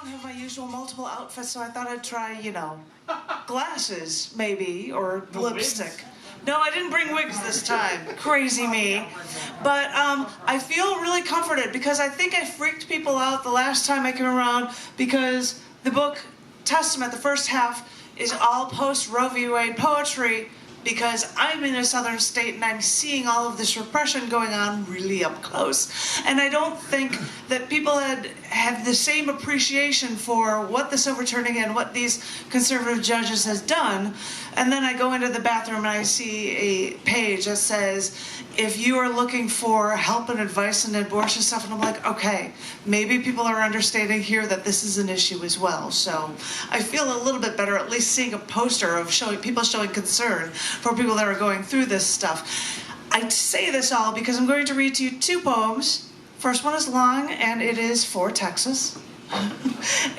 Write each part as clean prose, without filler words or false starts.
don't have my usual multiple outfits, so I thought I'd try, you know, glasses, maybe, or lipstick. No, I didn't bring wigs this time. Crazy me. But I feel really comforted because I think I freaked people out the last time I came around because the book Testament, the first half, is all post-Roe v. Wade poetry because I'm in a southern state and I'm seeing all of this repression going on really up close. And I don't think that people have the same appreciation for what this overturning and what these conservative judges has done. And then I go into the bathroom and I see a page that says, if you are looking for help and advice and abortion stuff, and I'm like, okay, maybe people are understanding here that this is an issue as well. So I feel a little bit better at least seeing a poster of people showing concern for people that are going through this stuff. I say this all because I'm going to read to you two poems. First one is long and it is for Texas.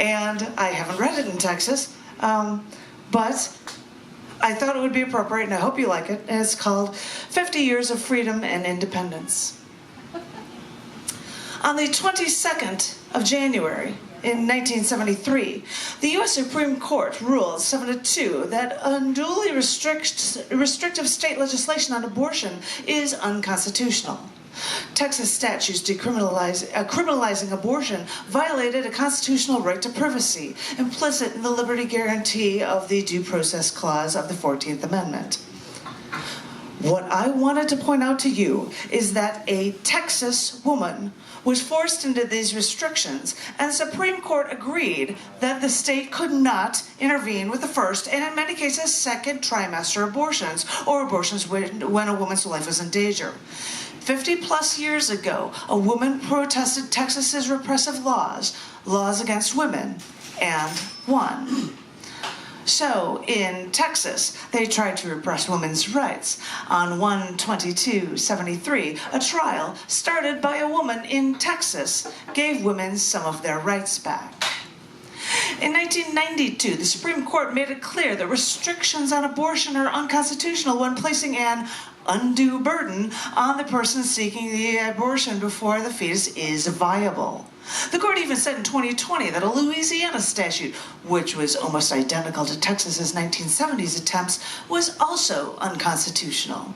And I haven't read it in Texas, but I thought it would be appropriate, and I hope you like it. And it's called 50 Years of Freedom and Independence. On the 22nd of January in 1973, the U.S. Supreme Court ruled 7-2 that unduly restrictive state legislation on abortion is unconstitutional. Texas statutes criminalizing abortion violated a constitutional right to privacy, implicit in the liberty guarantee of the Due Process Clause of the 14th Amendment. What I wanted to point out to you is that a Texas woman was forced into these restrictions, and the Supreme Court agreed that the state could not intervene with the first, and in many cases, second trimester abortions, or abortions when a woman's life was in danger. 50 plus years ago, a woman protested Texas's repressive laws against women, and won. So, in Texas, they tried to repress women's rights. On 1/22/73, a trial started by a woman in Texas gave women some of their rights back. In 1992, the Supreme Court made it clear that restrictions on abortion are unconstitutional when placing an undue burden on the person seeking the abortion before the fetus is viable. The court even said in 2020 that a Louisiana statute, which was almost identical to Texas's 1970s attempts, was also unconstitutional.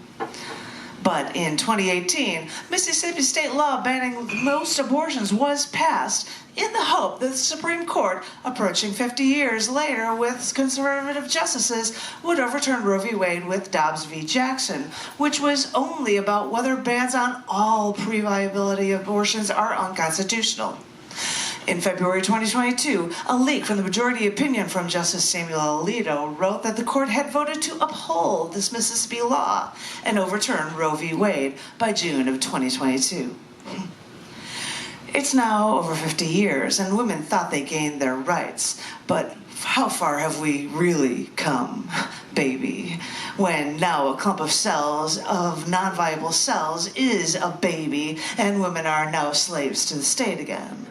But in 2018, Mississippi state law banning most abortions was passed in the hope that the Supreme Court, approaching 50 years later with conservative justices, would overturn Roe v. Wade with Dobbs v. Jackson, which was only about whether bans on all pre-viability abortions are unconstitutional. In February 2022, a leak from the majority opinion from Justice Samuel Alito wrote that the court had voted to uphold this Mississippi law and overturn Roe v. Wade by June of 2022. It's now over 50 years, and women thought they gained their rights, but how far have we really come, baby? When now a clump of cells, of non-viable cells, is a baby, and women are now slaves to the state again.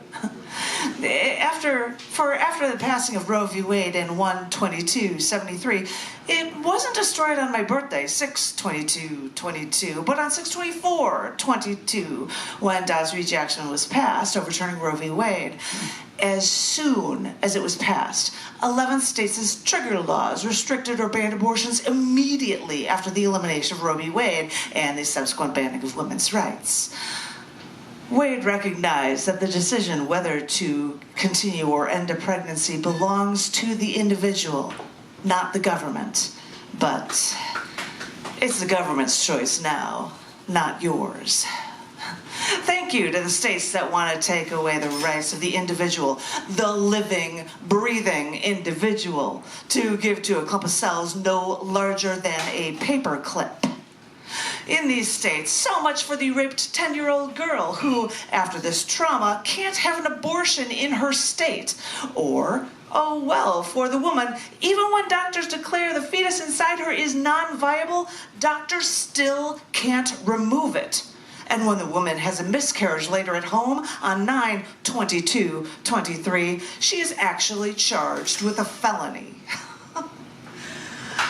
After the passing of Roe v. Wade in 1/22/73, it wasn't destroyed on my birthday, 6/22/22, but on 6/24/22, when Dobbs v. Jackson was passed, overturning Roe v. Wade. As soon as it was passed, 11 states' trigger laws restricted or banned abortions immediately after the elimination of Roe v. Wade and the subsequent banning of women's rights. Wade recognized that the decision whether to continue or end a pregnancy belongs to the individual, not the government. But it's the government's choice now, not yours. Thank you to the states that want to take away the rights of the individual, the living, breathing individual, to give to a clump of cells no larger than a paper clip. In these states, so much for the raped 10-year-old girl who, after this trauma, can't have an abortion in her state. Or, oh well, for the woman, even when doctors declare the fetus inside her is non-viable, doctors still can't remove it. And when the woman has a miscarriage later at home on 9/22/23, she is actually charged with a felony.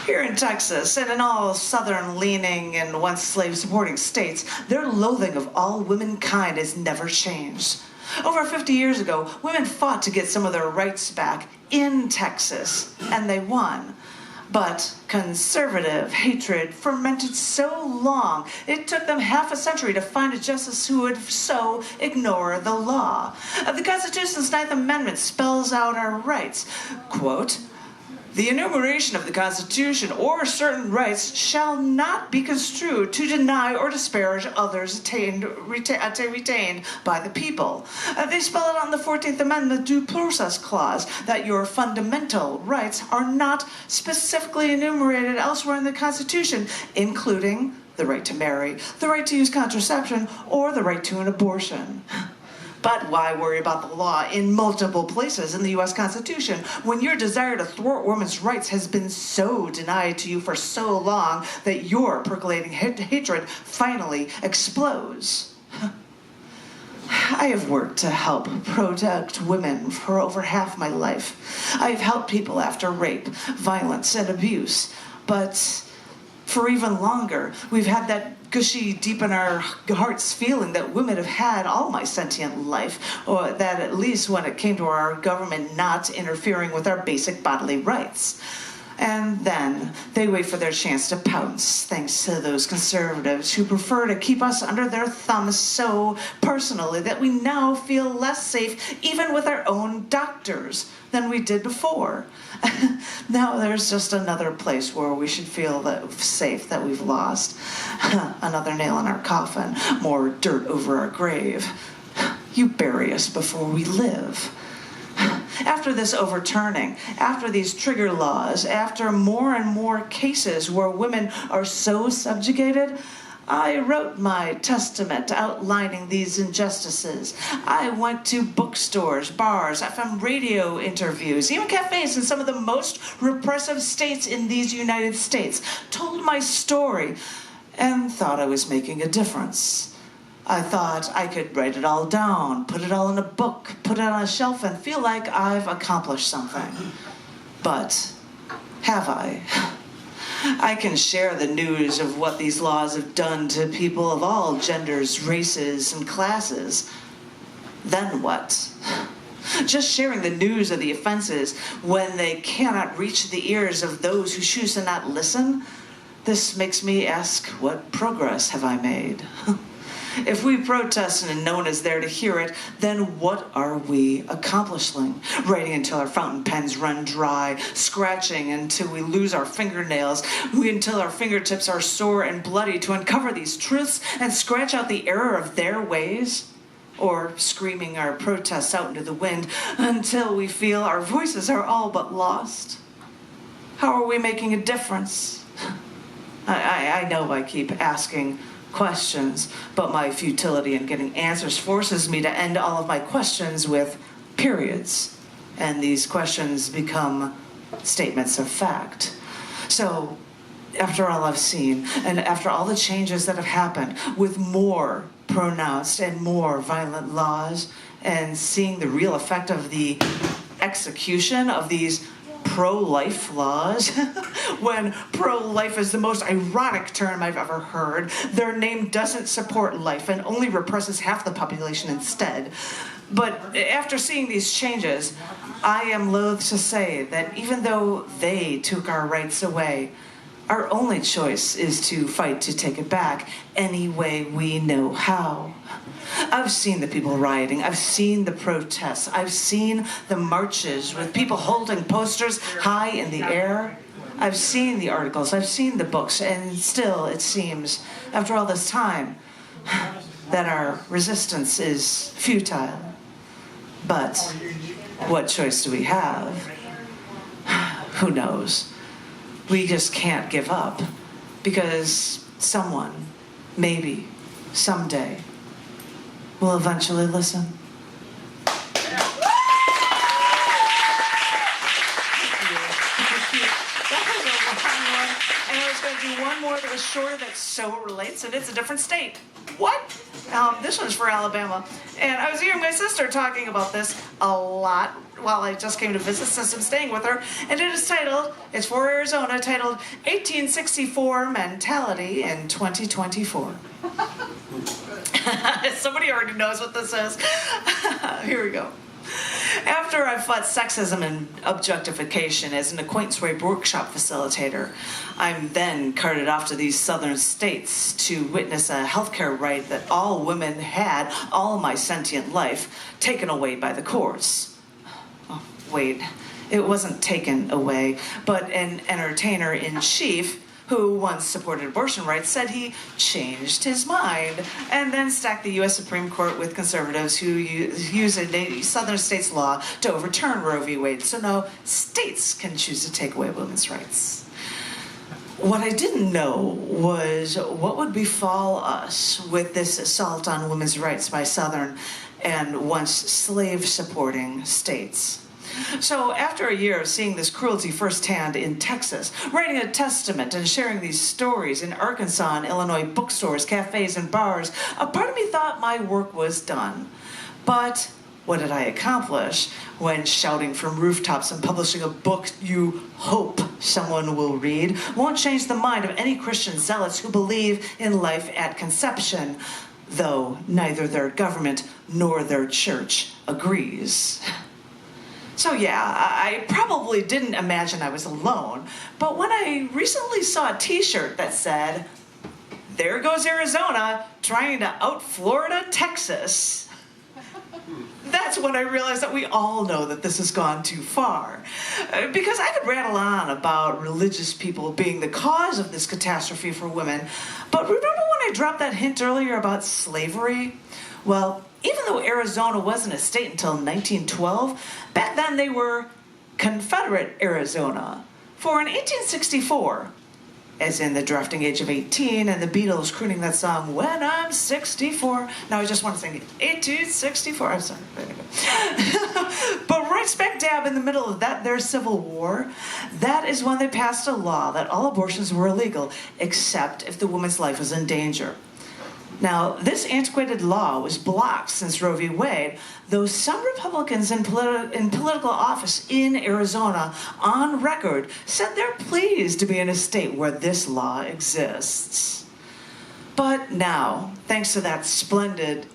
Here in Texas, and in all southern-leaning and once slave-supporting states, their loathing of all womankind has never changed. Over 50 years ago, women fought to get some of their rights back in Texas, and they won. But conservative hatred fermented so long, it took them half a century to find a justice who would so ignore the law. The Constitution's Ninth Amendment spells out our rights. Quote, "The enumeration of the Constitution or certain rights shall not be construed to deny or disparage others retained by the people." They spell it out in the 14th Amendment Due Process Clause that your fundamental rights are not specifically enumerated elsewhere in the Constitution, including the right to marry, the right to use contraception, or the right to an abortion. But why worry about the law in multiple places in the U.S. Constitution when your desire to thwart women's rights has been so denied to you for so long that your percolating hatred finally explodes? I have worked to help protect women for over half my life. I've helped people after rape, violence, and abuse. But for even longer, we've had that gushy, deep in our hearts feeling that women have had all my sentient life, or that at least when it came to our government not interfering with our basic bodily rights. And then they wait for their chance to pounce, thanks to those conservatives who prefer to keep us under their thumbs so personally that we now feel less safe even with our own doctors than we did before. Now there's just another place where we should feel safe that we've lost. Another nail in our coffin, more dirt over our grave. You bury us before we live. After this overturning, after these trigger laws, after more and more cases where women are so subjugated, I wrote my testament outlining these injustices. I went to bookstores, bars, FM radio interviews, even cafes in some of the most repressive states in these United States, told my story, and thought I was making a difference. I thought I could write it all down, put it all in a book, put it on a shelf, and feel like I've accomplished something. But have I? I can share the news of what these laws have done to people of all genders, races, and classes. Then what? Just sharing the news of the offenses when they cannot reach the ears of those who choose to not listen? This makes me ask, what progress have I made? If we protest and no one is there to hear it, then what are we accomplishing? Writing until our fountain pens run dry, scratching until we lose our fingernails, until our fingertips are sore and bloody to uncover these truths and scratch out the error of their ways? Or screaming our protests out into the wind until we feel our voices are all but lost? How are we making a difference? I know I keep asking questions, but my futility in getting answers forces me to end all of my questions with periods, and these questions become statements of fact. So, after all I've seen, and after all the changes that have happened, with more pronounced and more violent laws, and seeing the real effect of the execution of these pro-life laws, when pro-life is the most ironic term I've ever heard. Their name doesn't support life and only represses half the population instead. But after seeing these changes, I am loath to say that even though they took our rights away, our only choice is to fight to take it back any way we know how. I've seen the people rioting. I've seen the protests. I've seen the marches with people holding posters high in the air. I've seen the articles. I've seen the books. And still, it seems, after all this time, that our resistance is futile. But what choice do we have? Who knows? We just can't give up, because someone, maybe, someday, will eventually listen. That was a long one, and I was going to do one more that was shorter that so relates, and it's a different state. What? This one's for Alabama. And I was hearing my sister talking about this a lot while I just came to visit since I'm staying with her. And it is titled, it's for Arizona, titled 1864 Mentality in 2024. Somebody already knows what this is. Here we go. After I fought sexism and objectification as an acquaintance rape workshop facilitator, I'm then carted off to these southern states to witness a healthcare right that all women had all my sentient life taken away by the courts. Oh, wait, it wasn't taken away, but an entertainer-in-chief who once supported abortion rights, said he changed his mind and then stacked the U.S. Supreme Court with conservatives who use a southern state's law to overturn Roe v. Wade. So now states can choose to take away women's rights. What I didn't know was what would befall us with this assault on women's rights by southern and once slave-supporting states. So after a year of seeing this cruelty firsthand in Texas, writing a testament and sharing these stories in Arkansas and Illinois bookstores, cafes, and bars, a part of me thought my work was done. But what did I accomplish when shouting from rooftops and publishing a book you hope someone will read won't change the mind of any Christian zealots who believe in life at conception, though neither their government nor their church agrees? So yeah, I probably didn't imagine I was alone, but when I recently saw a t-shirt that said, "There goes Arizona, trying to out-Florida Texas," that's when I realized that we all know that this has gone too far. Because I could rattle on about religious people being the cause of this catastrophe for women, but remember when I dropped that hint earlier about slavery? Well, even though Arizona wasn't a state until 1912, back then they were Confederate Arizona. For in 1864, as in the drafting age of 18 and the Beatles crooning that song, "When I'm 64." Now I just want to sing 1864. I'm sorry. But right smack dab in the middle of that their Civil War, that is when they passed a law that all abortions were illegal, except if the woman's life was in danger. Now, this antiquated law was blocked since Roe v. Wade, though some Republicans in political office in Arizona, on record, said they're pleased to be in a state where this law exists. But now, thanks to that splendid,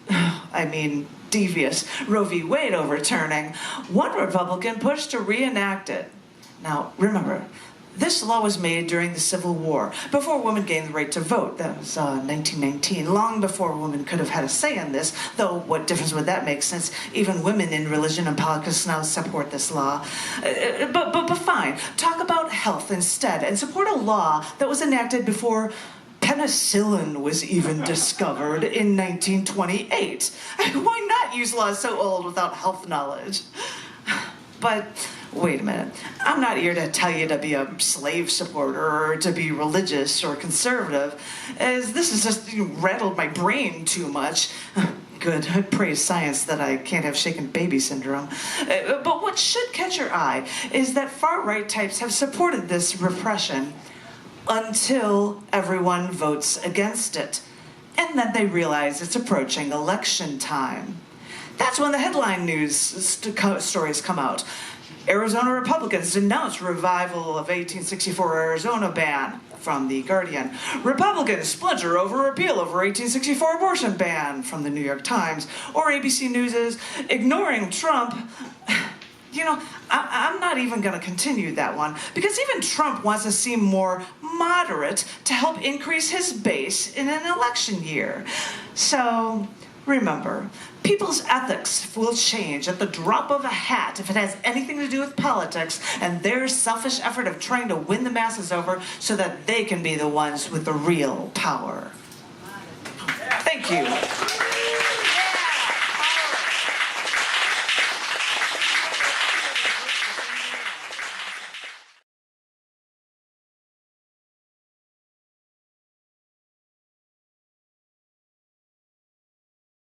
devious Roe v. Wade overturning, one Republican pushed to reenact it. Now, remember, this law was made during the Civil War, before women gained the right to vote. That was 1919, long before women could have had a say in this, though what difference would that make since even women in religion and politics now support this law? But fine, talk about health instead and support a law that was enacted before penicillin was even discovered in 1928. Why not use laws so old without health knowledge? But wait a minute, I'm not here to tell you to be a slave supporter or to be religious or conservative, as this has just rattled my brain too much. Good, I praise science that I can't have shaken baby syndrome. But what should catch your eye is that far-right types have supported this repression until everyone votes against it. And then they realize it's approaching election time. That's when the headline news stories come out. Arizona Republicans denounce revival of 1864 Arizona ban, from The Guardian. Republicans splinter over repeal of 1864 abortion ban, from the New York Times. Or ABC News is ignoring Trump. You know, I'm not even going to continue that one, because even Trump wants to seem more moderate to help increase his base in an election year. So, remember, people's ethics will change at the drop of a hat if it has anything to do with politics and their selfish effort of trying to win the masses over so that they can be the ones with the real power. Thank you.